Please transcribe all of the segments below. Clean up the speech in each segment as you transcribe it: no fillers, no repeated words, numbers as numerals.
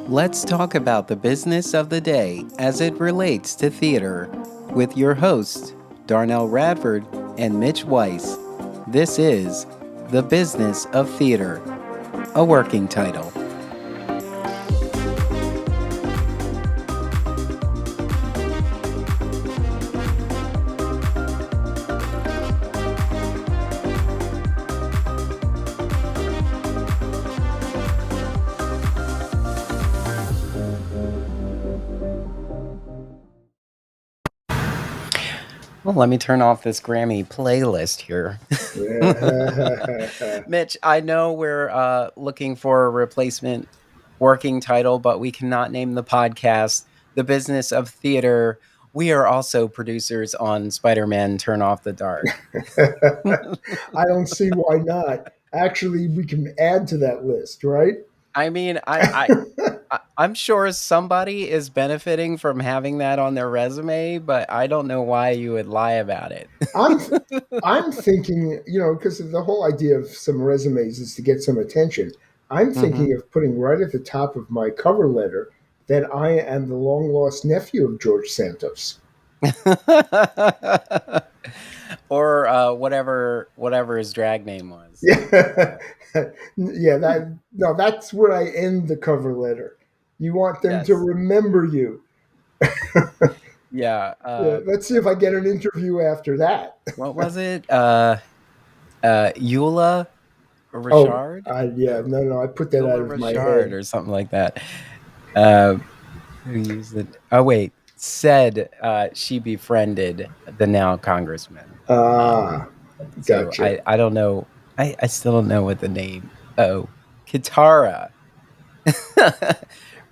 Let's talk about the business of the day as it relates to theater with your hosts, Darnell Radford and Mitch Weiss. This is The Business of Theater, a working title. Well, let me turn off this Grammy playlist here. Mitch, I know we're looking for a replacement working title, but we cannot name the podcast The Business of Theater. We are also producers on Spider-Man Turn Off the Dark. I don't see why not. Actually, we can add to that list, right? I mean, I'm sure somebody is benefiting from having that on their resume, but I don't know why you would lie about it. I'm thinking, because the whole idea of some resumes is to get some attention. I'm thinking Mhm. of putting right at the top of my cover letter that I am the long lost nephew of George Santos. Or whatever his drag name was. Yeah, yeah. That's where I end the cover letter. You want them to Yes. remember you. Yeah. Yeah, let's see if That's I get an great. interview after that. What was it? Eula Oh, Richard? yeah, no, I put that out Eula of my Richard head. or something like that. Uh, who used it? Oh wait, said she befriended the now congressman. Um, Ah, so gotcha. I don't know. I still don't know what the name. Oh, Kitara.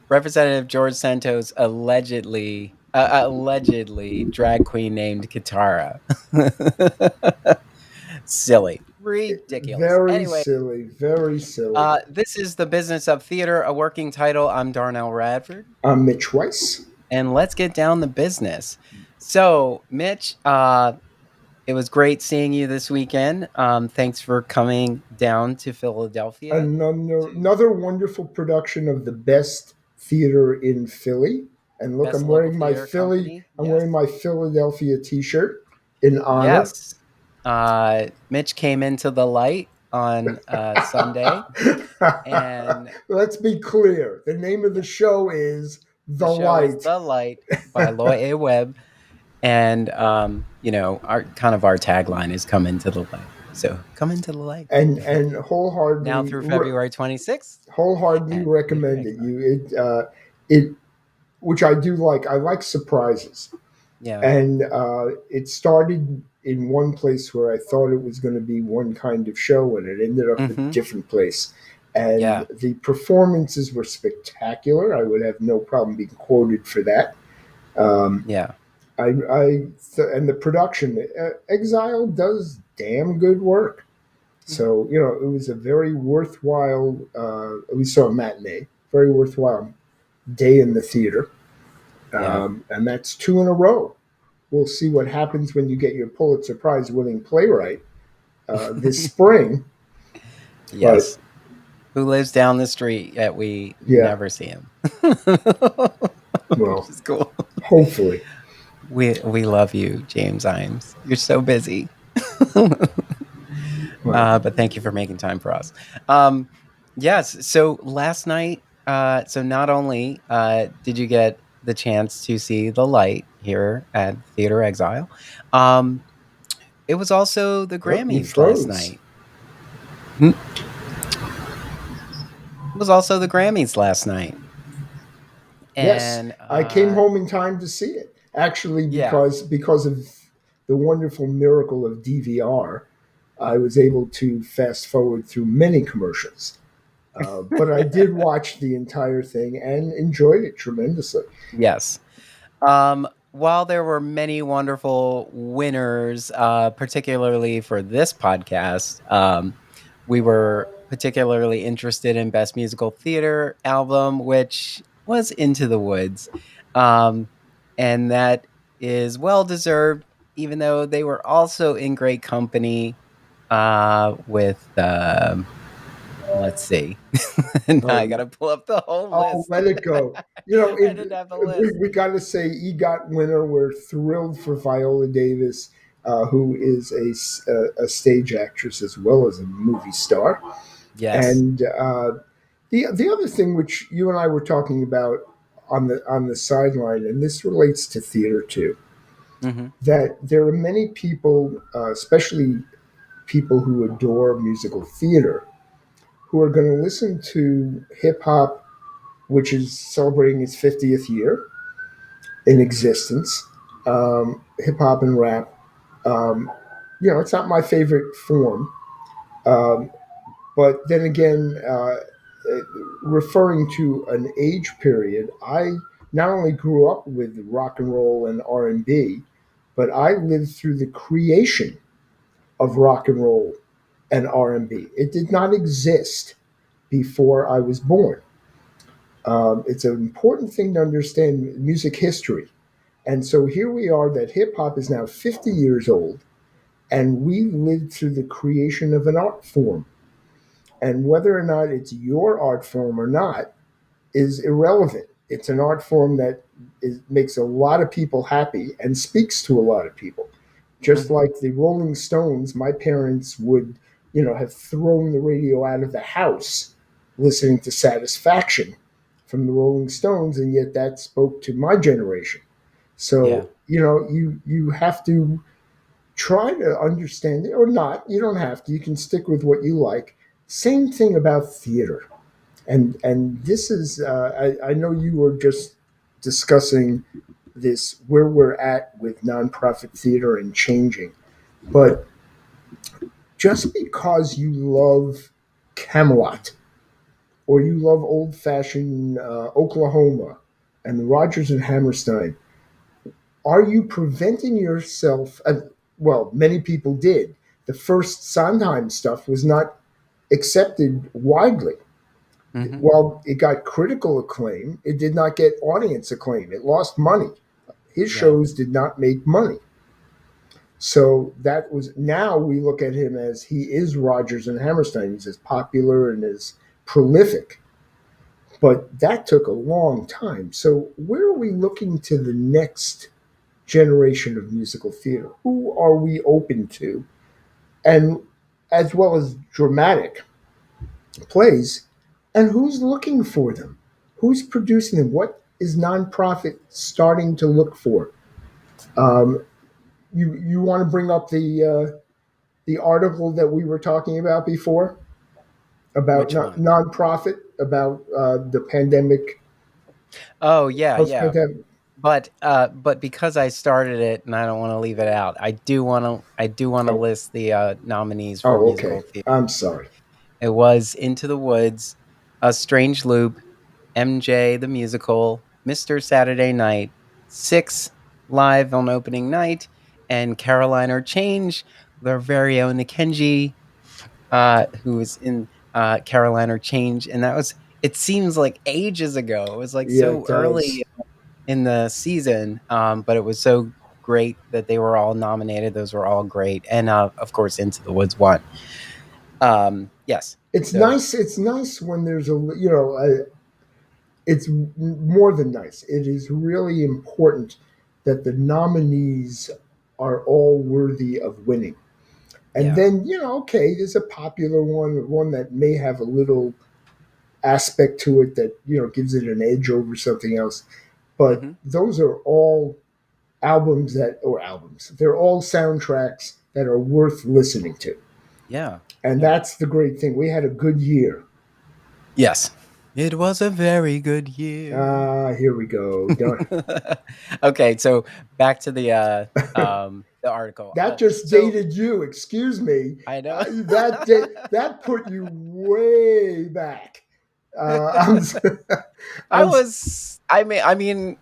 Representative George Santos allegedly drag queen named Kitara. Silly, ridiculous. Very Anyway, silly, very silly. this is The Business of Theater, a working title. I'm Darnell Radford, I'm Mitch Weiss. and let's get down to business. So, Mitch, it was great seeing you this weekend. Thanks for coming down to Philadelphia. To Another wonderful production of the best theater in Philly. And look, Best Local Theater Company. I'm Yes. wearing my Philadelphia T-shirt in honor. Yes. Mitch came into the light on Sunday, and Let's be clear. The name of the yeah, show is the The show is Light. The Light by Loy A. Webb, and our tagline is "Come into the light." So come into the light And now through February 26th wholeheartedly at Theater recommend it. Exile. It which I do like. I like surprises, Yeah. and it started in one place where I thought it was going to be one kind of show, and it ended up a Mm-hmm. different place. And Yeah. the performances were spectacular. I would have no problem being quoted for that. Um, Yeah. and the production, Exile does damn good work. Mhm. So it was a very worthwhile. We saw a matinee, very worthwhile day in the theater, Yeah. and that's two in a row. We'll see what happens when you get your Pulitzer Prize winning playwright this spring. But Yes. Who lives down the street yet we yeah, never see him. Which well, is cool. hopefully. We love you, James Imes. You're so busy. Well, But thank you for making time for us. Yes. So last night, so not only did you get the chance to see the light here at Theater Exile, um, it was also the oh, he Grammys last froze. night. It was also the Grammys last night, Yes, and I came home in time to see it. Actually, yeah. because of the wonderful miracle of DVR, I was able to fast forward through many commercials. But I did watch the entire thing and enjoyed it tremendously. Yes. While there were many wonderful winners, particularly for this podcast, we were particularly interested in Best Musical Theater Album, which was Into the Woods. Um, and that is well deserved, even though they were also in great company with Let's see. Now I Um, gotta pull up the whole oh, list. let it go. You know, I didn't have the list. we got to say, EGOT winner. We're thrilled for Viola Davis, who is a stage actress as well as a movie star. Yes. And the other thing which you and I were talking about on the sideline, and this relates to theater too, Hmm. that there are many people, especially people who adore musical theater, who are going to listen to hip hop, which is celebrating its 50th year in existence. Hip hop and rap. Um, it's not my favorite form. Um, but then again, referring to an age period, I not only grew up with rock and roll and R&B, but I lived through the creation of rock and roll and R&B. It did not exist before I was born. It's an important thing to understand music history. And so here we are that hip hop is now 50 years old, and we lived through the creation of an art form. And whether or not it's your art form or not is irrelevant. It's an art form that makes a lot of people happy and speaks to a lot of people. Just Hmm. like the Rolling Stones, my parents would, have thrown the radio out of the house listening to Satisfaction from the Rolling Stones, and yet that spoke to my generation. Yeah. So, you have to try to understand it or not. You don't have to. You can stick with what you like. Same thing about theater. And this is I know you were just discussing this where we're at with nonprofit theater and changing, but just because you love Camelot or you love old fashioned Oklahoma and Rogers and Hammerstein, are you preventing yourself? Well, many people did. The first Sondheim stuff was not accepted widely. Hmm. While it got critical acclaim, it did not get audience acclaim. It lost money. His Yeah. shows did not make money. So that was now we look at him as he is Rogers and Hammerstein. He's as popular and as prolific. But that took a long time. So where are we looking to the next generation of musical theater? Who are we open to? And as well as dramatic plays, and who's looking for them? Who's producing them? What is nonprofit starting to look for? Um, you want to bring up the article that we were talking about before about Which one? nonprofit about the pandemic, Oh, yeah, post yeah. pandemic. But because I started it and I don't want to leave it out, I do want to Oh, list the nominees for oh, okay. musical theater. I'm sorry. It was Into the Woods, A Strange Loop, MJ the Musical, Mr. Saturday Night, Six live on opening night, and Carolina Change, their very own Nikenji, who was in Carolina Change, and that was. It seems like ages ago. It was like Yeah, so it does. early in the season, but it was so great that they were all nominated. Those were all great, and of course, Into the Woods won. Yes, It's so nice. It's nice when there's it's more than nice. It is really important that the nominees are all worthy of winning. And yeah. then, okay, there's a popular one that may have a little aspect to it that, gives it an edge over something else. But Hmm. those are all albums. They're all soundtracks that are worth listening to. Yeah, And yeah. that's the great thing. We had a good year. Yes. It was a very good year. Ah, here we go. Okay, so back to the article. That just So dated you. Excuse me. I know. That put you way back. I'm, I I'm, was I mean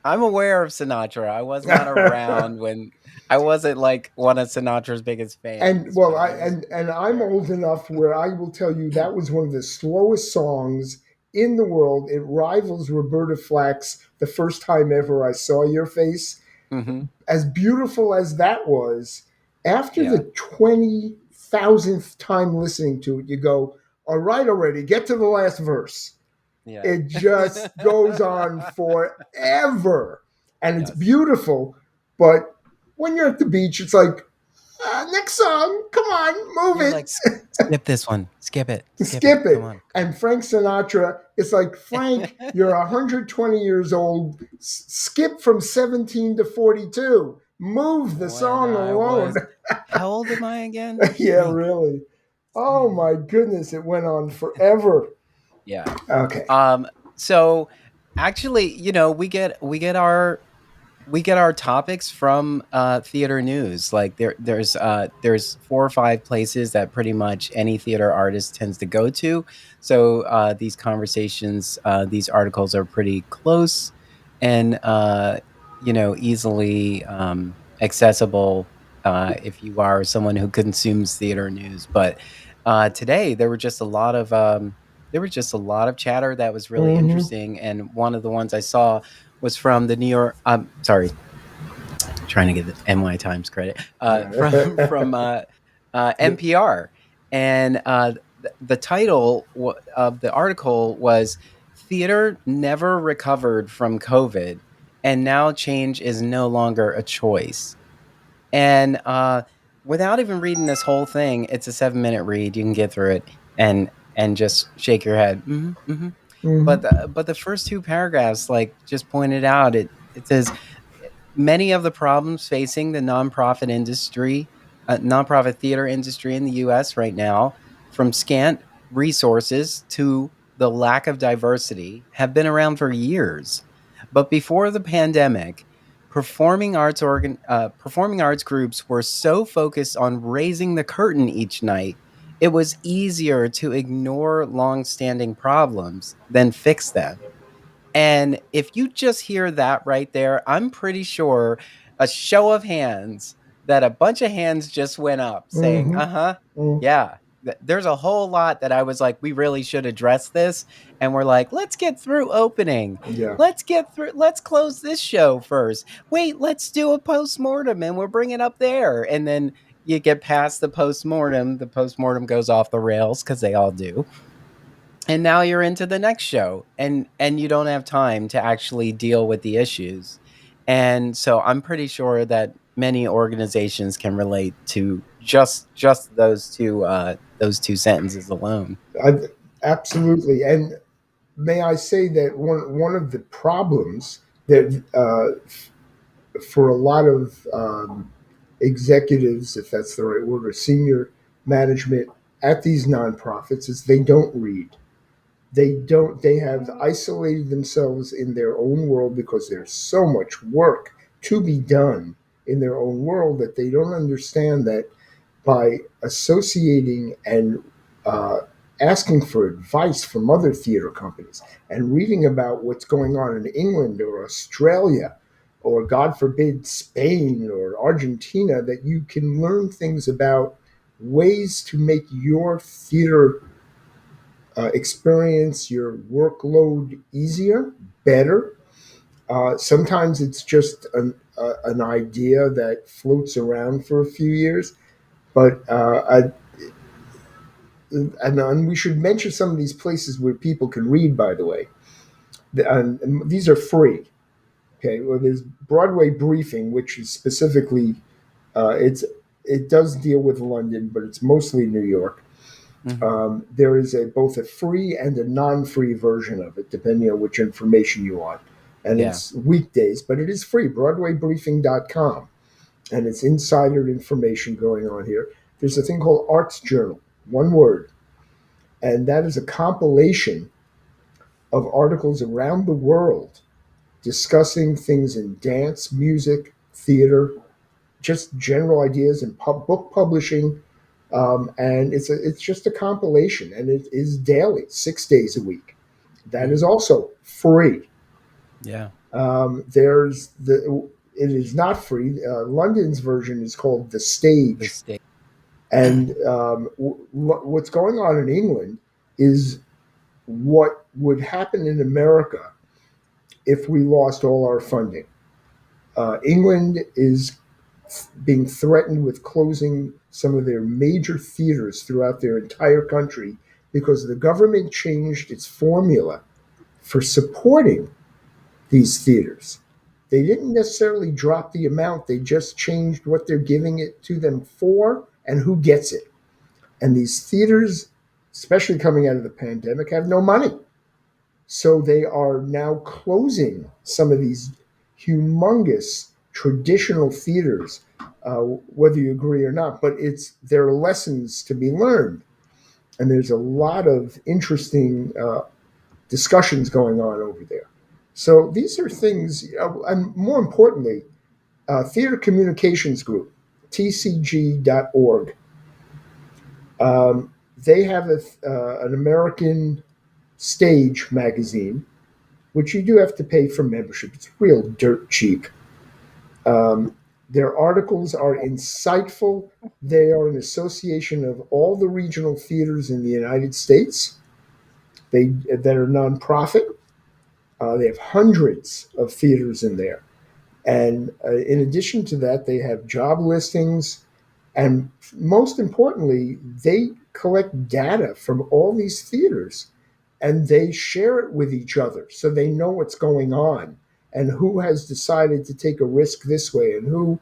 I'm aware of Sinatra. I was not around when I wasn't like one of Sinatra's biggest and fans, well, but I was and I'm aware of old enough where I will tell you that was one of the slowest songs in the world. It rivals Roberta Flack's "The First Time Ever I Saw Your Face." him. Mhm. As beautiful as that was, after Yeah. the 20,000th time listening to it, you go, All right, already, get to the last verse. Yeah. It just goes on forever. And it's Yes. beautiful. But when you're at the beach, it's like, next song, come on, move You're like, it. Skip this one. Skip it. Skip it. Skip Come it. on. And Frank Sinatra, it's like, Frank, you're 120 years old. Skip from 17 to 42. Move the When song I alone. was, how old am I again? Yeah, Wait. really. Oh my goodness, it went on forever. Yeah. Okay. Um, so actually, we get our topics from theater news. Like there's 4 or 5 places that pretty much any theater artist tends to go to. So these conversations, these articles are pretty close and easily accessible if you are someone who consumes theater news. But today there was just a lot of chatter that was really Mm-hmm. interesting, and one of the ones I saw was from the New York. Sorry, trying to get the NY Times credit. From NPR, and the title of the article was "Theater Never Recovered from COVID, and Now Change is No Longer a Choice." And without even reading this whole thing, it's a 7-minute read. You can get through it and just shake your head. But Mm-hmm. the first 2 paragraphs, like, just pointed out, it says many of the problems facing the nonprofit theater industry in the U.S. right now, from scant resources to the lack of diversity, have been around for years. But before the pandemic, performing arts groups were so focused on raising the curtain each night, it was easier to ignore long-standing problems than fix them. And if you just hear that right there, I'm pretty sure a show of hands, that a bunch of hands just went up saying, Mm-hmm. "Uh-huh. Mm-hmm. Yeah." There's a whole lot that I was like, we really should address this. And we're like, let's get through opening. Yeah. Let's close this show first. Wait, let's do a postmortem and we'll bring it up there. And then you get past the postmortem goes off the rails because they all do, and now you're into the next show, and you don't have time to actually deal with the issues. And so I'm pretty sure that many organizations can relate to just those two sentences alone. I, absolutely. And may I say that one of the problems that for a lot of executives, if that's the right word, or senior management at these nonprofits, is they don't read. They have isolated themselves in their own world because there's so much work to be done in their own world that they don't understand that by associating and uh, asking for advice from other theater companies and reading about what's going on in England or Australia or, God forbid, Spain or Argentina, that you can learn things about ways to make your theater experience, your workload easier, better. Sometimes it's just an idea that floats around for a few years, but and we should mention some of these places where people can read, by the way. And these are free. Okay, well, there's Broadway Briefing, which is specifically it does deal with London, but it's mostly New York. Hmm. There is both a free and a non-free version of it, depending on which information you want. And Yeah. it's weekdays, but it is free. BroadwayBriefing.com, and it's insider information going on here. There's a thing called Arts Journal, one word, and that is a compilation of articles around the world discussing things in dance, music, theater, just general ideas in book publishing. And it's just a compilation, and it is daily, 6 days a week. That is Hmm. also free. Yeah. There's the It is not free. London's version is called The The Stage, state. and what's going on in England is what would happen in America if we lost all our funding. England is being threatened with closing some of their major theaters throughout their entire country because the government changed its formula for supporting these theaters. They didn't necessarily drop the amount, they just changed what they're giving it to them for and who gets it. And these theaters, especially coming out of the pandemic, have no money. So they are now closing some of these humongous traditional theaters, whether you agree or not. But there are lessons to be learned, and there's a lot of interesting discussions going on over there. So these are things, and more importantly, Theater Communications Group, tcg.org. They have an American stage magazine, which you do have to pay for membership. It's real dirt cheap. Um, their articles are insightful. They are an association of all the regional theaters in the United States. That are nonprofit. They have hundreds of theaters in there. And in addition to that, they have job listings. And most importantly, they collect data from all these theaters and they share it with each other so they know what's going on and who has decided to take a risk this way and who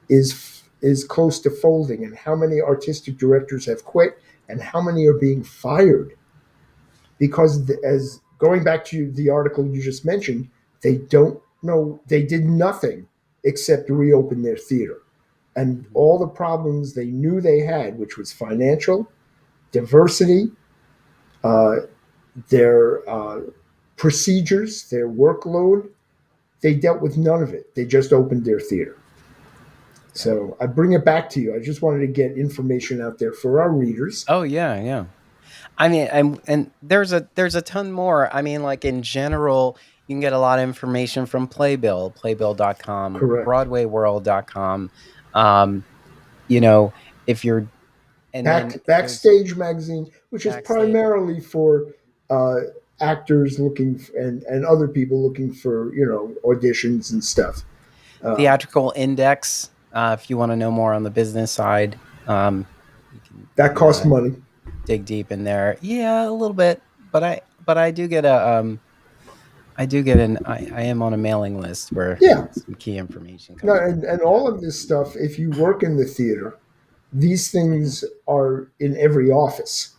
is close to folding and how many artistic directors have quit and how many are being fired because as going back to the article you just mentioned, they don't know, they did nothing except reopen their theater. And all the problems they knew they had, which was financial, diversity, uh, their procedures, their workload, they dealt with none of it. They just opened their theater. Yeah. So I bring it back to you. I just wanted to get information out there for our readers. Oh yeah, yeah. I mean, and there's a ton more. I mean, like in general, you can get a lot of information from playbill.com, Correct. broadwayworld.com. Um, you know, if you're and then there's Backstage magazine, which is backstage primarily for uh, actors and other people looking for auditions and stuff. Uh, theatrical index. If you want to know more on the business side, you that can costs money. dig deep in there. Yeah, a little bit, but I do get a I do get I am on a mailing list where Yeah. some key information No, comes from. and Yeah, all of this stuff, if you work in the theater, these hmm, things are in every office.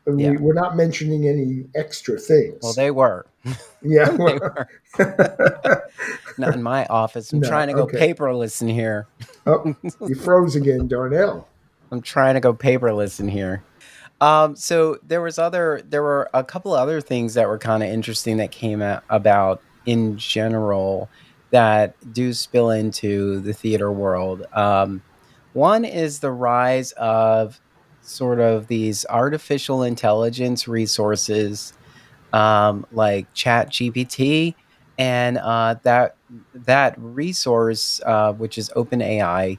yeah. We're not mentioning any extra Well, things. they were. Yeah. They Well, were. Not in my office. I'm no. trying to go Okay. paperless in here. Oh, you froze again, Darnell. I'm trying to go paperless in here. So there were a couple other things that were kind of interesting that came about in general that do spill into the theater world. One is the rise of sort of these artificial intelligence resources like Chat GPT, and that resource, which is OpenAI,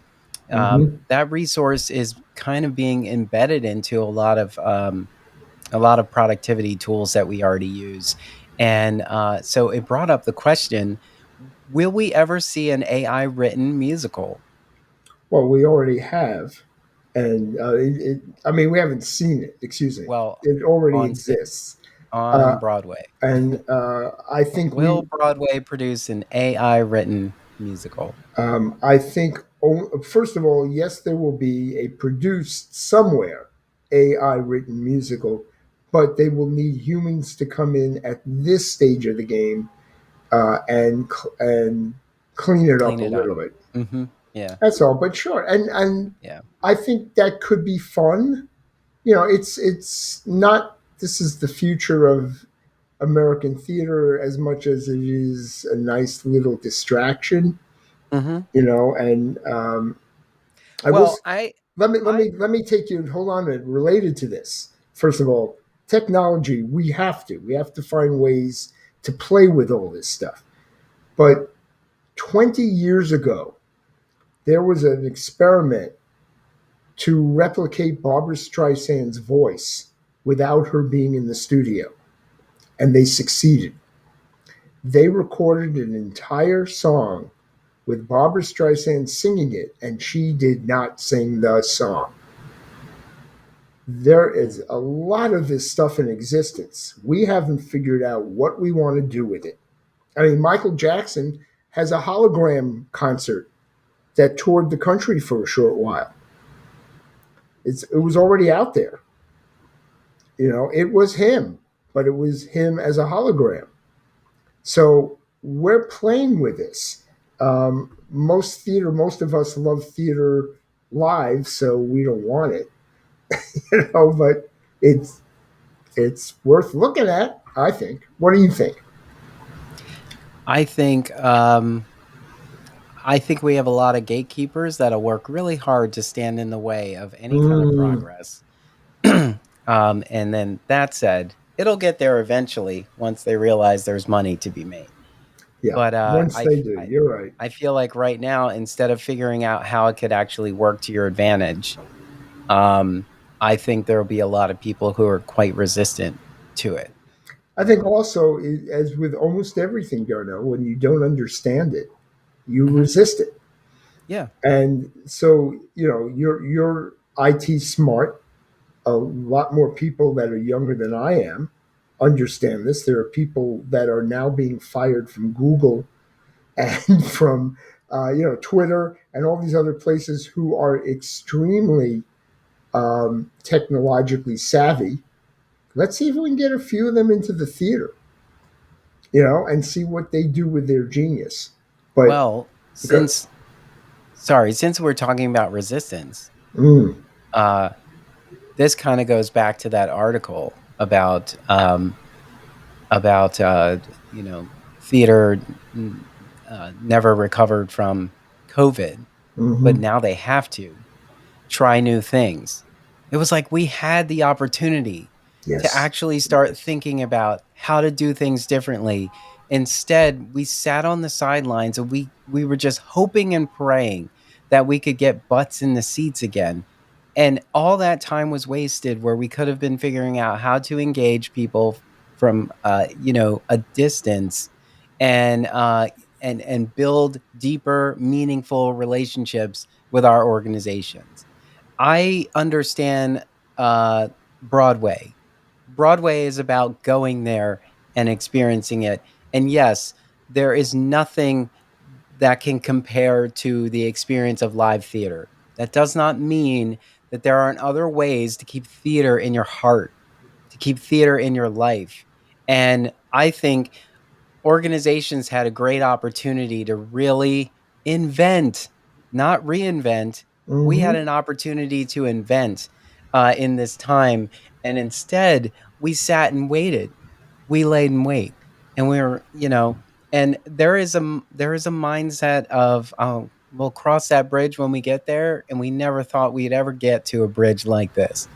Mm-hmm. that resource is kind of being embedded into a lot of productivity tools that we already use, and so it brought up the question: will we ever see an AI written musical? Well, we already have, and I mean, we haven't seen it. Excuse me. Well, It already on sta- exists, on uh, Broadway, and I think will Broadway produce an AI written musical? I think, first of all, yes, there will be a produced somewhere AI written musical, but they will need humans to come in at this stage of the game and clean it up Clean a it up. little bit. Hmm. Yeah. That's all. But sure, and Yeah. I think that could be fun. It's not. This is the future of American theater as much as it is a nice little distraction. Hmm. And I will Well, I I let me take you. Hold on, related to this. First of all, technology. We have to find ways to play with all this stuff. But 20 years ago, there was an experiment to replicate Barbara Streisand's voice without her being in the studio, and they succeeded. They recorded an entire song with Barbara Streisand singing it, and she did not sing the song. There is Mm. a lot of this stuff in existence. We haven't figured out what we want to do with it. I mean, Michael Jackson has a hologram concert that toured the country for a short while. It was already out there. You know, it was him, but it was him as a hologram. So we're playing with this. Most of us love theater live, so we don't want it, you know. But it's it's worth looking at, I think. What do you think? I think I think we have a lot of gatekeepers that'll work really hard to stand in the way of any kind of Mm, progress. And then that said, it'll get there eventually once they realize there's money to be made. yeah, But once they do, you're right. I feel like right now, instead of figuring out how it could actually work to your advantage, I think there will be a lot of people who are quite resistant to it. I think also, as with almost everything, Darnell, when you don't understand it, you Mhm. resist it. Yeah. And so, you know, you're IT smart. A lot more people that are younger than I am understand this. There are people that are now being fired from Google and from Twitter and all these other places who are extremely technologically savvy. Let's see if we can get a few of them into the theater, and see what they do with their genius. But Well, go- since we're talking about resistance, mm, uh, this kind of goes back to that article about you know theater never recovered from COVID, but hmm now they have to try new things. It was like we had the opportunity to yes, actually start thinking about how to do things differently. Instead, we sat on the sidelines and we were just hoping and praying that we could get butts in the seats again. And all that time was wasted where we could have been figuring out how to engage people from a distance and and build deeper, meaningful relationships with our organizations. I understand uh, Broadway. Broadway is about going there and experiencing it. And yes, there is nothing that can compare to the experience of live theater. That does not mean that there aren't other ways to keep theater in your heart, to keep theater in your life. And I think organizations had a great opportunity to really invent, not reinvent. We had hmm an opportunity to invent in this time, and instead we sat and waited. We laid in wait, and we were, and there is a mindset of, oh, we'll cross that bridge when we get there, and we never thought we'd ever get to a bridge like this.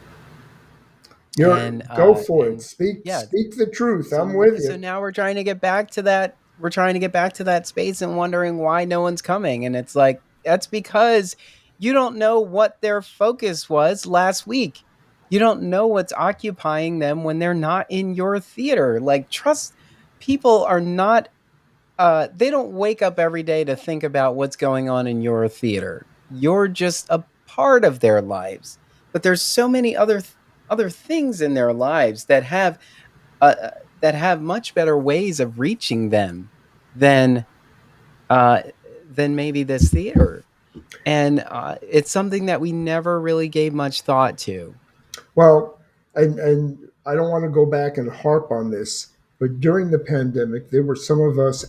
you're And go for it. and Speak yeah, speak the truth. so I'm with so you. now we're trying to get back to that. We're trying to get back to that space and wondering why no one's coming. And it's like that's because you don't know what their focus was last week. You don't know what's occupying them when they're not in your theater. Like trust people are not they don't wake up every day to think about what's going on in your theater. You're just a part of their lives. But there's so many other things in their lives uh, uh, that have much better ways of reaching them than uh, than maybe this theater. And it's something that we never really gave much thought to. Well, and I don't want to go back and harp on this, but during the pandemic, there were some of us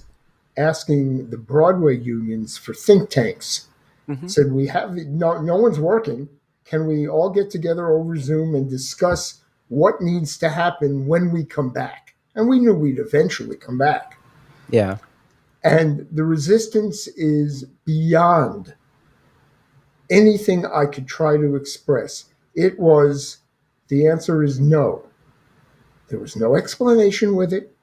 asking the Broadway unions for think tanks. Hmm. Said we have no one's working. Can we all get together over Zoom and discuss what needs to happen when we come back? And we knew we'd eventually come back. Yeah. And the resistance is beyond anything I could try to express. It was the answer is no. There was no explanation with it.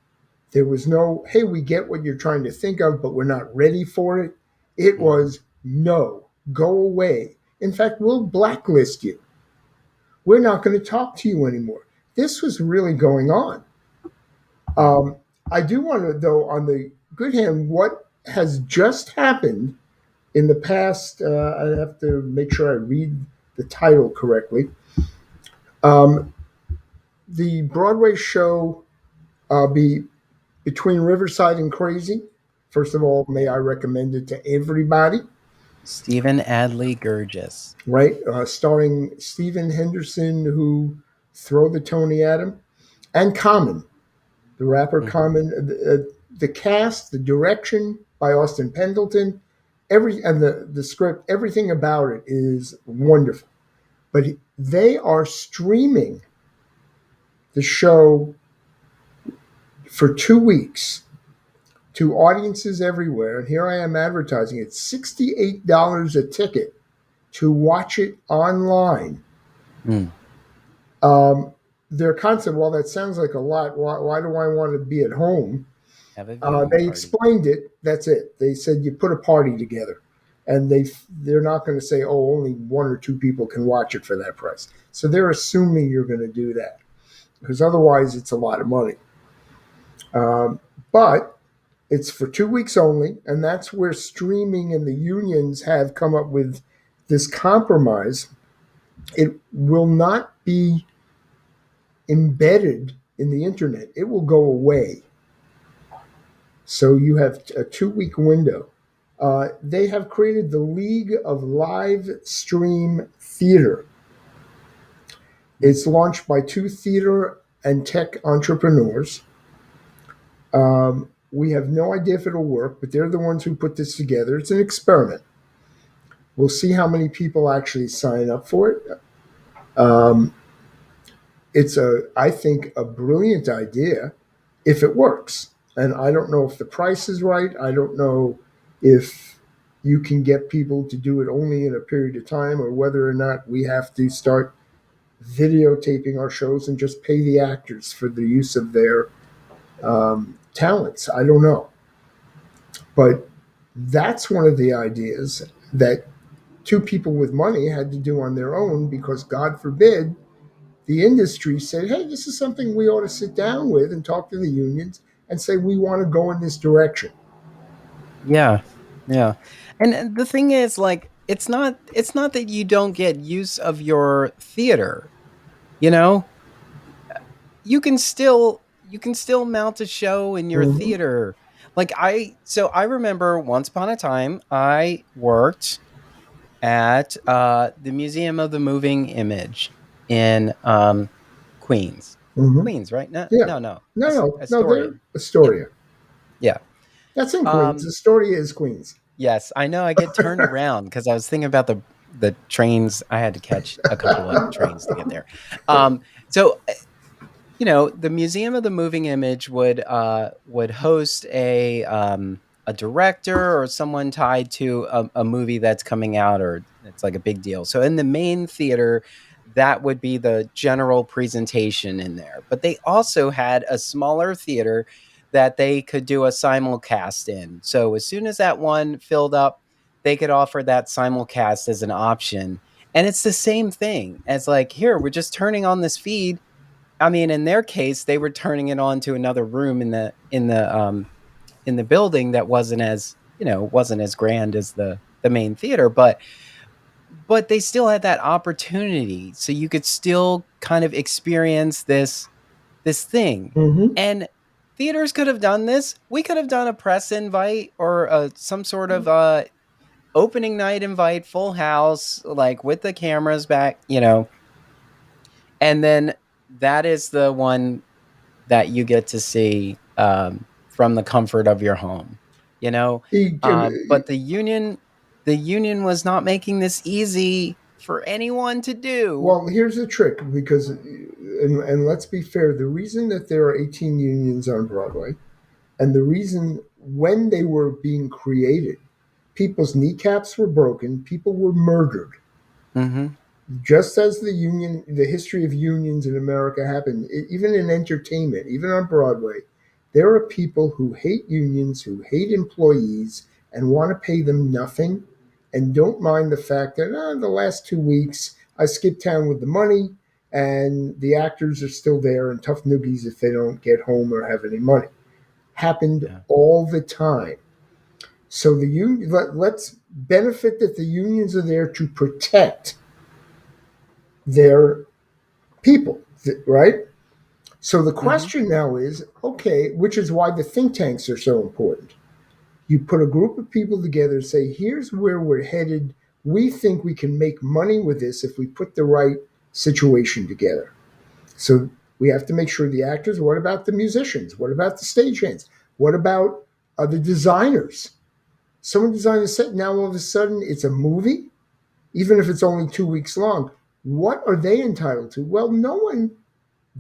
There was no, hey, we get what you're trying to think of, but we're not ready for it. It Hmm. was no, go away. In fact, we'll blacklist you. We're not going to talk to you anymore. This was really going on. Hmm. Um, I do want to, though, on the good hand, what has just happened in the past, I have to make sure I read the title correctly. Um, the Broadway show be Between Riverside and Crazy. First of all, may I recommend it to everybody? Stephen Adley Gurgis. Right, starring Stephen Henderson, who throw the Tony at him, and Common, the rapper Mhm. Common. The cast, the direction by Austin Pendleton, the script, everything about it is wonderful. But they are streaming the show for 2 weeks to audiences everywhere. And here I am advertising it, $68 a ticket to watch it online. Mm. Um, their concept, well, that sounds like a lot. Why do I want to be at home? Have a viewing They party. explained it. That's it. They said you put a party together, and they're not going to say, oh, only one or two people can watch it for that price. So they're assuming you're going to do that because otherwise it's a lot of money. But it's for 2 weeks only, and that's where streaming and the unions have come up with this compromise. It will not be embedded in the internet, it will go away. So you have a 2 week window. They have created the League of Live Stream Theater. It's launched by two theater and tech entrepreneurs. We have no idea if it'll work, but they're the ones who put this together. It's an experiment. We'll see how many people actually sign up for it. Um, I think, a brilliant idea if it works. And I don't know if the price is right. I don't know if you can get people to do it only in a period of time or whether or not we have to start videotaping our shows and just pay the actors for the use of their talents. I don't know. But that's one of the ideas that two people with money had to do on their own because, God forbid, the industry said, hey, this is something we ought to sit down with and talk to the unions and say, we want to go in this direction. Yeah. Yeah. And the thing is, like, it's not that you don't get use of your theater, you know? You can still mount a show in your Mm-hmm. theater. Like I remember once upon a time I worked at the Museum of the Moving Image in Queens. Mm-hmm. Queens, right? No, Yeah. no, no. No, no, no, Astoria. they're Yeah. Astoria. Yeah. That's in Queens. Um Astoria is Queens. yes, I know I get turned around because I was thinking about the trains. I had to catch a couple of trains to get there. So the Museum of the Moving Image would host a director or someone tied to a movie that's coming out or it's like a big deal. So in the main theater, that would be the general presentation in there. But they also had a smaller theater that they could do a simulcast in. So as soon as that one filled up, they could offer that simulcast as an option. And it's the same thing as like, here, we're just turning on this feed. I mean, in their case, they were turning it on to another room in the building that wasn't as grand as the main theater, but they still had that opportunity, so you could still kind of experience this thing. Mm-hmm. And theaters could have done this. We could have done a press invite or some sort of opening night invite, full house, like with the cameras back, and then that is the one that you get to see from the comfort of your home, you know. But the union was not making this easy for anyone to do. Well, here's the trick because, and let's be fair, the reason that there are 18 unions on Broadway and the reason when they were being created, people's kneecaps were broken, people were murdered. Hmm. Just as the history of unions in America happened, even in entertainment, even on Broadway, there are people who hate unions, who hate employees, and want to pay them nothing, and don't mind the fact that the last 2 weeks I skipped town with the money, and the actors are still there and tough noogies if they don't get home or have any money. Happened Yeah. all the time. So let's benefit that the unions are there to protect their people, right? So the Mhm. question now is, okay, which is why the think tanks are so important. You put a group of people together and say, here's where we're headed. We think we can make money with this if we put the right situation together. So we have to make sure the actors, what about the musicians? What about the stagehands? What about the designers? Someone designed a set, now all of a sudden it's a movie, even if it's only 2 weeks long. What are they entitled to? Well, no one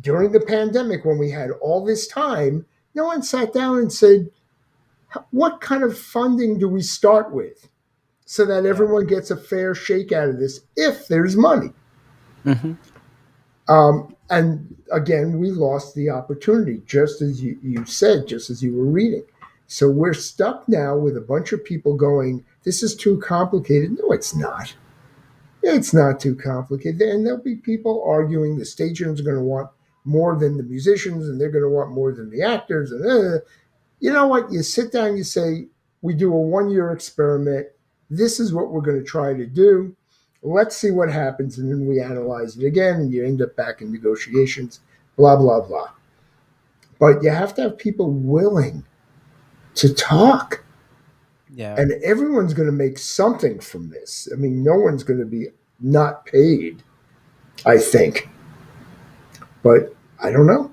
during the pandemic, when we had all this time, no one sat down and said, what kind of funding do we start with so that Yeah. everyone gets a fair shake out of this if there's money? Mhm. And again, we lost the opportunity, just as you said, just as you were reading. So we're stuck now with a bunch of people going, this is too complicated. No, it's not. It's not too complicated. And there'll be people arguing the stagehands are going to want more than the musicians, and they're going to want more than the actors. And you know what? You sit down, you say, we do a 1 year experiment. This is what we're going to try to do. Let's see what happens. And then we analyze it again, and you end up back in negotiations, blah, blah, blah. But you have to have people willing to talk. Yeah. And everyone's going to make something from this. I mean, no one's going to be not paid, I think. But I don't know.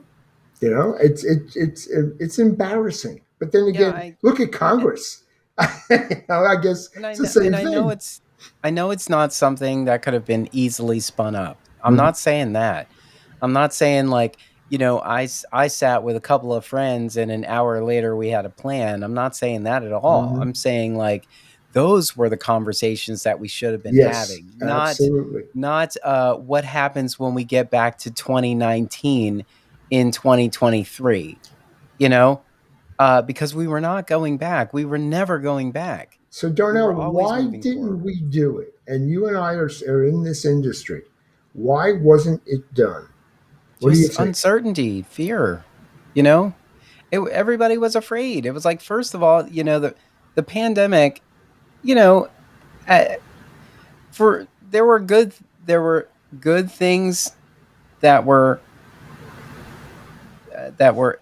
You know, it's embarrassing. But then Yeah, again, look at Congress. I guess it's the and same I know thing. it's not something that could have been easily spun up. I'm Mhm. not saying that. I'm not saying like, I sat with a couple of friends and an hour later we had a plan. I'm not saying that at all. Mhm. I'm saying like those were the conversations that we should have been Yes, having. absolutely. Not what happens when we get back to 2019 in 2023, you know? Because we were not going back. We were never going back. So We Darnell, were always why moving didn't forward. we do it? And you and I are in this industry. Why wasn't it done? What do you Just think? uncertainty, fear, you know? Everybody was afraid. It was like, first of all, the pandemic, you know, uh, for there were good things that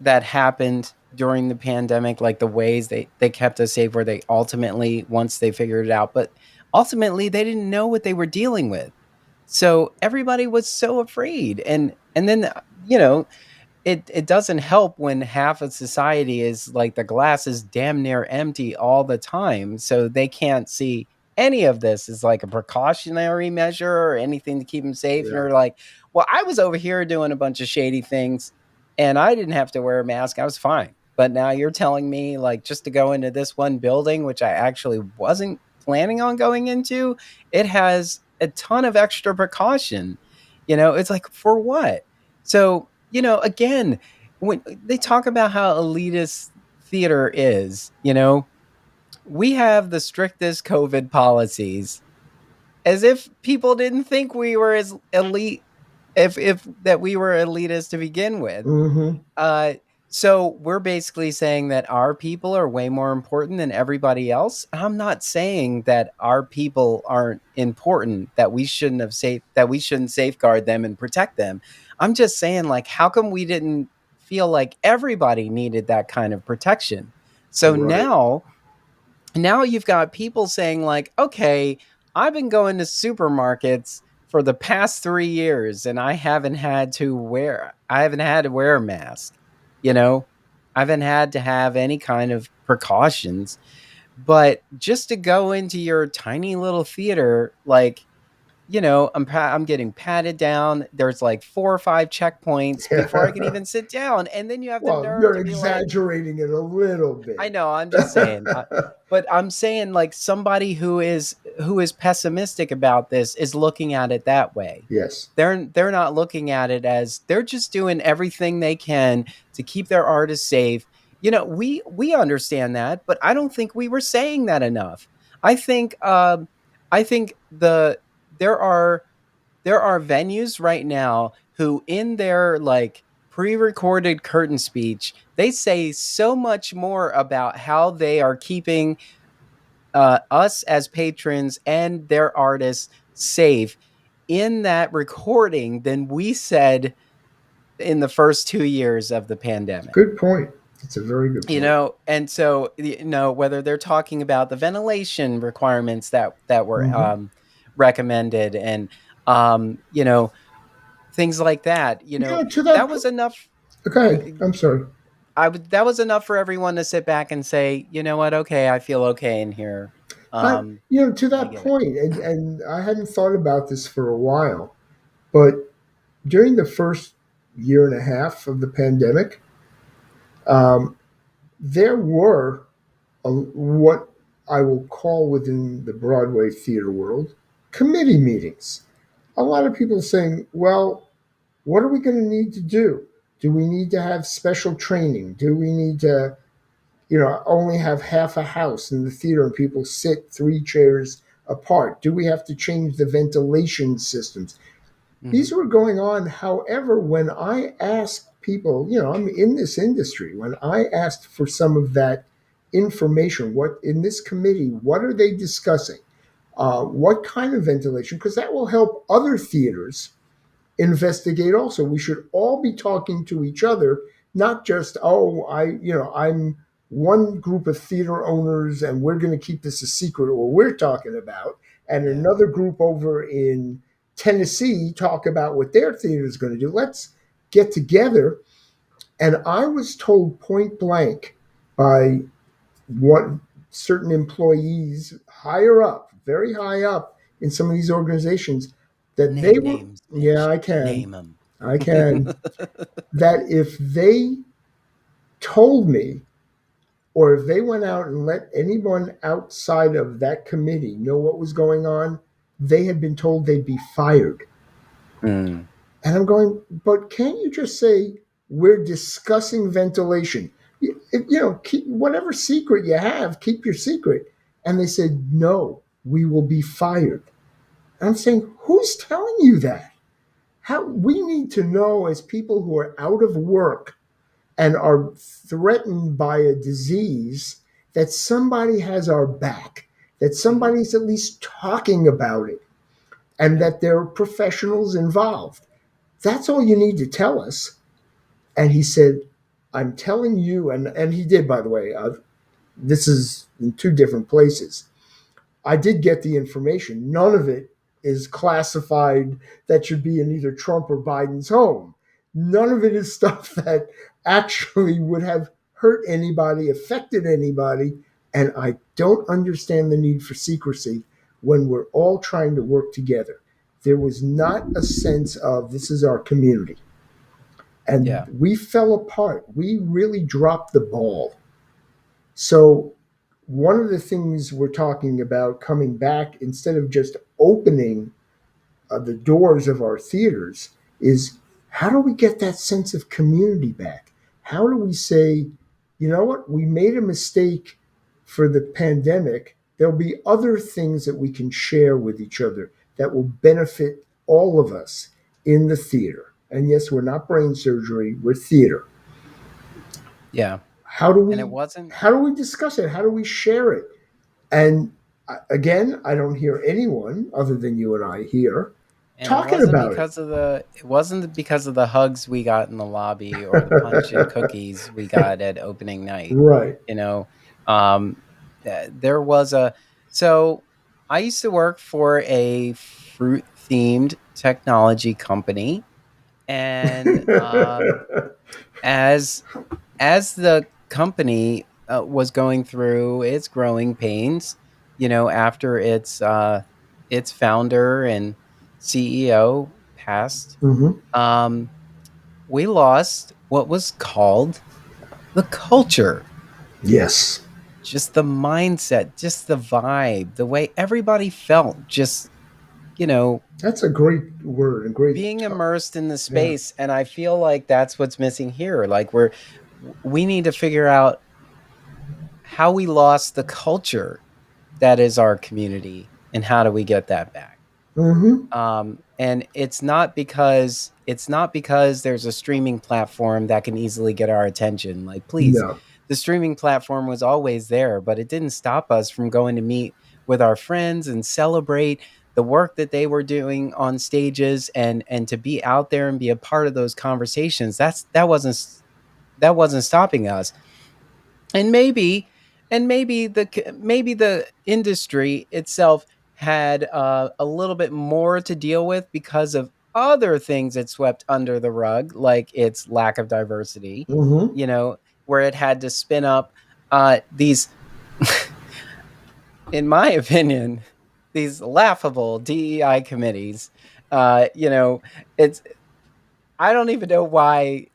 that happened during the pandemic, like the ways they kept us safe, where they ultimately, once they figured it out, but ultimately they didn't know what they were dealing with. So everybody was so afraid. And then it doesn't help when half of society is like the glass is damn near empty all the time, so they can't see any of this as like a precautionary measure or anything to keep them safe. And Yeah, they're like, well, I was over here doing a bunch of shady things and I didn't have to wear a mask, I was fine. But now you're telling me like just to go into this one building, which I actually wasn't planning on going into, it has a ton of extra precaution. It's like, for what? So, again, when they talk about how elitist theater is, we have the strictest COVID policies, as if people didn't think we were as elite, if that we were elitist to begin with. hmm, uh, so we're basically saying that our people are way more important than everybody else. I'm not saying that our people aren't important, that we shouldn't safeguard them and protect them. I'm just saying, like, how come we didn't feel like everybody needed that kind of protection? So right. now you've got people saying like, okay, I've been going to supermarkets for the past 3 years and I haven't had to wear a mask, you know I haven't had to have any kind of precautions. But just to go into your tiny little theater, like, I'm getting patted down. There's like 4 or 5 checkpoints before I can even sit down, and then you have the Well, nerve you're to be like, exaggerating it a little I bit. know, I'm just saying. But I'm saying, like, somebody who is pessimistic about this is looking at it that way. Yes, They're not looking at it as they're just doing everything they can to keep their artists safe. We understand that, but I don't think we were saying that enough. I think there are there are venues right now who, in their like pre-recorded curtain speech, they say so much more about how they are keeping us as patrons and their artists safe, in that recording than we said in the first 2 years of the pandemic. Good point. It's a very good point. And so whether they're talking about the ventilation requirements that were Hmm. recommended, and things like that, Yeah, that was enough. okay, I'm sorry. That was enough for everyone to sit back and say, you know what, okay, I feel okay in here. I, to I that get it. point, and I hadn't thought about this for a while, but during the first year and a half of the pandemic, um, there were what I will call within the Broadway theater world committee meetings. A lot of people saying, well, what are we going to need to do? Do we need to have special training? Do we need to, only have half a house in the theater and people sit three chairs apart? Do we have to change the ventilation systems? Hmm. These were going on. However, when I asked people, I'm in this industry, when I asked for some of that information, what in this committee, what are they discussing? What kind of ventilation? Because that will help other theaters investigate also. We should all be talking to each other, not just, oh, I'm one group of theater owners and we're going to keep this a secret, or we're talking about, and Yeah. another group over in Tennessee talk about what their theater is going to do. Let's get together. And I was told point blank by what certain employees higher up, very high up in some of these organizations, that they Name were, names, yeah, Mitch. I can, Name them. I can, that if they told me, or if they went out and let anyone outside of that committee know what was going on, they had been told they'd be fired. Mm, And I'm going, but can't you just say, we're discussing ventilation? Keep whatever secret you have, keep your secret. And they said, no, we will be fired. And I'm saying, who's telling you that? How we need to know, as people who are out of work and are threatened by a disease, that somebody has our back, that hmm. somebody's at least talking about it, and Yeah. that there are professionals involved. That's all you need to tell us. And he said, I'm telling you, and he did, by the way, this is in two different places. I did get the information. None of it is classified that should be in either Trump or Biden's home. None of it is stuff that actually would have hurt anybody, affected anybody. And I don't understand the need for secrecy when we're all trying to work together. There was not a sense of this is our community. And Yeah. we fell apart. We really dropped the ball. So one of the things we're talking about coming back, instead of just opening the doors of our theaters, is how do we get that sense of community back? How do we say, you know what, we made a mistake for the pandemic. There'll be other things that we can share with each other that will benefit all of us in the theater. And yes, we're not brain surgery, we're theater. Yeah. How do And it we wasn't how do we discuss it? How do we share it? And again, I don't hear anyone other than you and I here and talking about it. it wasn't because of the hugs we got in the lobby or the punch and cookies we got at opening night. Right. You know, um, there was a so I used to work for a fruit themed technology company, and as the company was going through its growing pains, after its founder and CEO passed, Hmm. um, we lost what was called the culture, Yes. just the mindset, just the vibe, the way everybody felt, just you know That's a great word, a great, being immersed in the yeah. space. And I feel like that's what's missing here. Like we need to figure out how we lost the culture that is our community, and how do we get that back. Hmm. And it's not because there's a streaming platform that can easily get our attention. Like, please, No. the streaming platform was always there, but it didn't stop us from going to meet with our friends and celebrate the work that they were doing on stages, and to be out there and be a part of those conversations, that wasn't stopping us. And maybe the industry itself had a little bit more to deal with because of other things it swept under the rug, like its lack of diversity, Mm-hmm. you know, where it had to spin up these in my opinion, these laughable DEI committees. You know, it's I don't even know why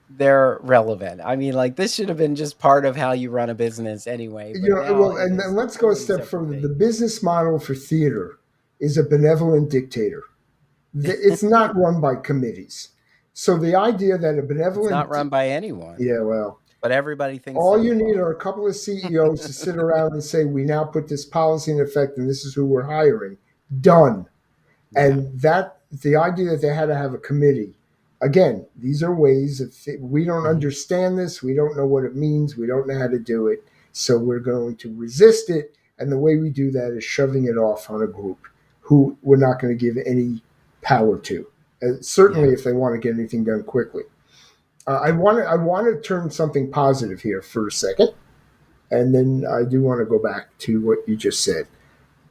they're relevant. I mean, like, this should have been just part of how you run a business anyway, You but know, now well, it and is let's go a totally step separate further. The thing. business model for theater is a benevolent dictator. It's not run by committees. So the idea that a It's not benevolent, run by anyone, yeah, well, but everybody thinks all so you it need was. are a couple of CEOs to sit around and say, we now put this policy in effect and this is who we're hiring. Done. Yeah. And that the idea that they had to have a committee, again, these are ways of we don't Mhm. understand this, we don't know what it means, we don't know how to do it, so we're going to resist it. And the way we do that is shoving it off on a group who we're not going to give any power to, certainly Yeah. if they want to get anything done quickly. I want to turn something positive here for a second, and then I do want to go back to what you just said.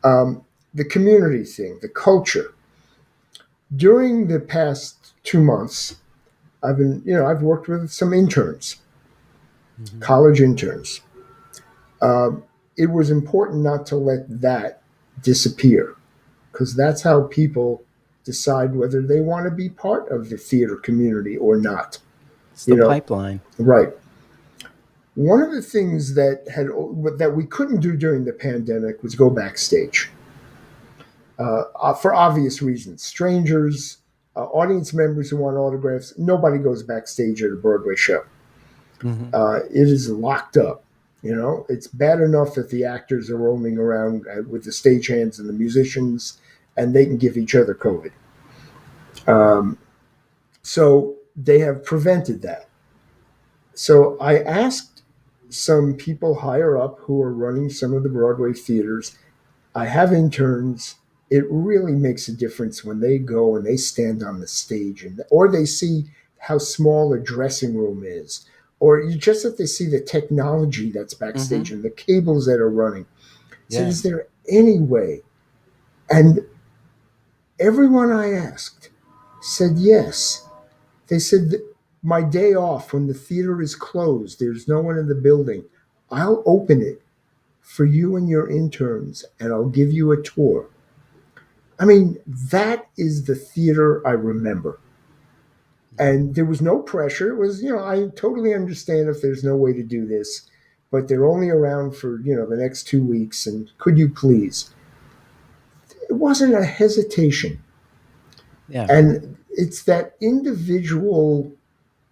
Um, the community thing, the culture. During the past 2 months, I've worked with some interns, Mhm. college interns. Um, it was important not to let that disappear because that's how people decide whether they want to be part of the theater community or not. It's You the know, pipeline. right. One of the things that we couldn't do during the pandemic was go backstage for obvious reasons. Strangers, audience members who want autographs, nobody goes backstage at a Broadway show. Mhm. It is locked up. It's bad enough that the actors are roaming around with the stagehands and the musicians, and they can give each other COVID. Um, so they have prevented that. So I asked some people higher up who are running some of the Broadway theaters. I have interns. It really makes a difference when they go and they stand on the stage, or they see how small a dressing room is, or just that they see the technology that's backstage Mhm. and the cables that are running. So Yeah. is there any way? And everyone I asked said yes. They said that my day off when the theater is closed, there's no one in the building. I'll open it for you and your interns, and I'll give you a tour. I mean, that is the theater I remember. Mhm. And there was no pressure. It was, I totally understand if there's no way to do this, but they're only around for, the next 2 weeks. And could you please? It wasn't a hesitation. Yeah. And it's that individual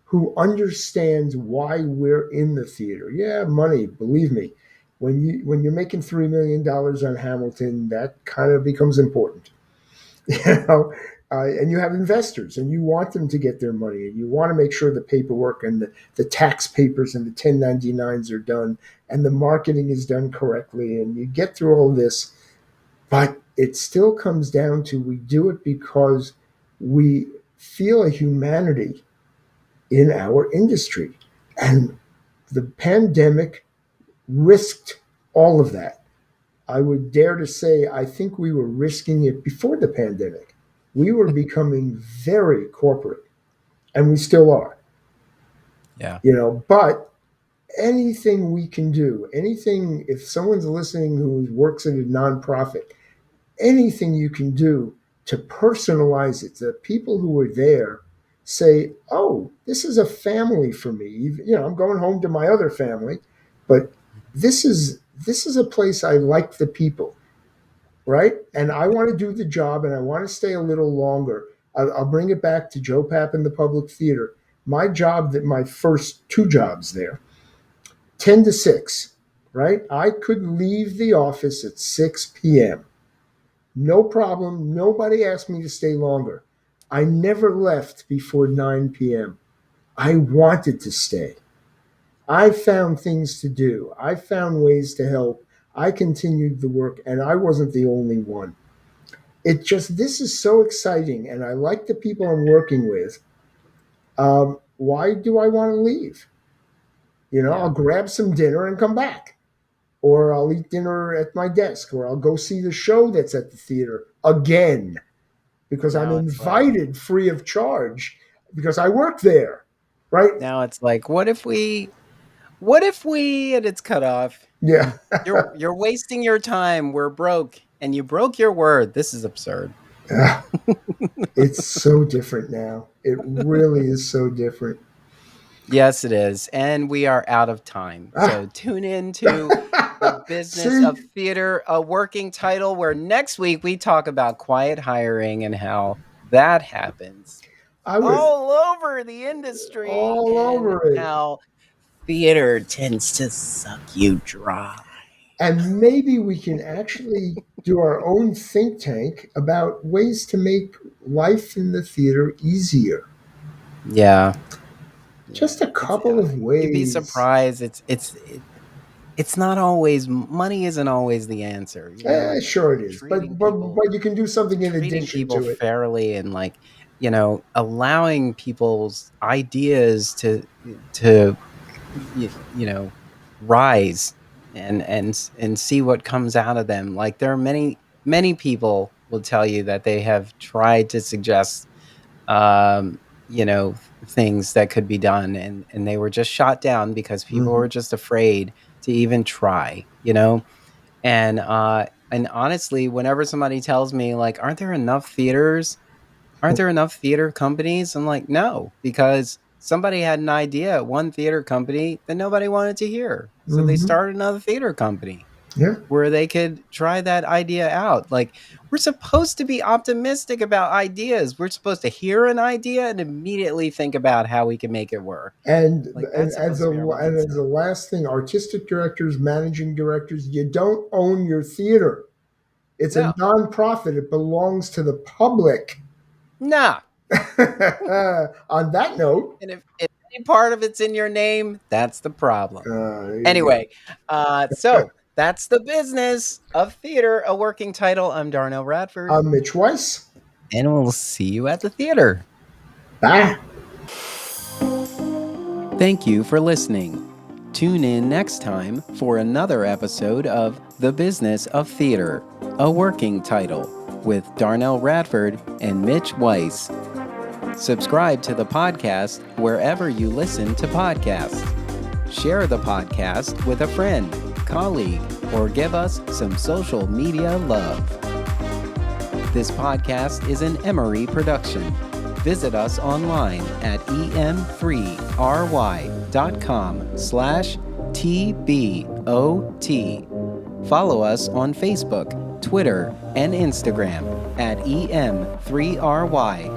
who understands why we're in the theater. Yeah, money, believe me. When you're making $3 million on Hamilton, that kind of becomes important. you know and you have investors and you want them to get their money and you want to make sure the paperwork and the tax papers and the 1099s are done and the marketing is done correctly and you get through all this, but it still comes down to we do it because we feel a humanity in our industry, and the pandemic risked all of that. I would dare to say I think we were risking it before the pandemic. We were becoming very corporate, and we still are, Yeah. but anything we can do, anything, if someone's listening who works at a nonprofit, anything you can do to personalize it, the people who are there say, oh, this is a family for me. I'm going home to my other family, but this is a place I like the people, right? And I want to do the job and I want to stay a little longer. I'll bring it back to Joe Papp in the public theater. My first two jobs there, 10 to 6, right? I could leave the office at 6 p.m. No problem. Nobody asked me to stay longer. I never left before 9 p.m. I wanted to stay. I found things to do. I found ways to help. I continued the work, and I wasn't the only one. this is so exciting, and I like the people I'm working with. Why do I want to leave? I'll Yeah. grab some dinner and come back, or I'll eat dinner at my desk, or I'll go see the show that's at the theater again because I'm Now it's like invited free of charge because I work there, right? what if we and it's cut off. Yeah. You're wasting your time. We're broke and you broke your word. This is absurd. It's so different now. It really is so different. Yes, it is. And we are out of time. Ah. So tune in to The Business See, of Theater, a working title where next week we talk about quiet hiring and how that happens I would all over the industry all and over it. how theater tends to suck you dry. And maybe we can actually do our own think tank about ways to make life in the theater easier. Yeah. Just a couple of You'd be ways. surprised. It's not always money isn't always the answer. Sure it is, but, Treating but people but you can do something in treating addition people to it. fairly and allowing people's ideas to rise and see what comes out of them. Like there are many people will tell you that they have tried to suggest um, things that could be done and they were just shot down because people Mhm. were just afraid to even try, and honestly, whenever somebody tells me like, aren't there enough theaters? Aren't there enough theater companies? I'm like, no, because somebody had an idea at one theater company that nobody wanted to hear. So they Mhm. started another theater company Yeah. where they could try that idea out. Like, we're supposed to be optimistic about ideas. We're supposed to hear an idea and immediately think about how we can make it work. And Like, and that's as supposed to be our the mindset. last thing, artistic directors, managing directors, you don't own your theater. It's a No, nonprofit. It belongs to the public. nah. On that note, And if any part of it's in your name, that's the problem. there you go. Anyway, so that's The Business of Theater, a working title. I'm Darnell Radford, I'm Mitch Weiss. and we'll see you at the theater. Bye. Thank you for listening. Tune in next time for another episode of The Business of Theater, a working title, with Darnell Radford and Mitch Weiss. Subscribe to the podcast wherever you listen to podcasts. Share the podcast with a friend, colleague, or give us some social media love. This podcast is an Emory production. Visit us online at em3ry.com/TBOT. Follow us on Facebook, Twitter, and Instagram at em3ryotm.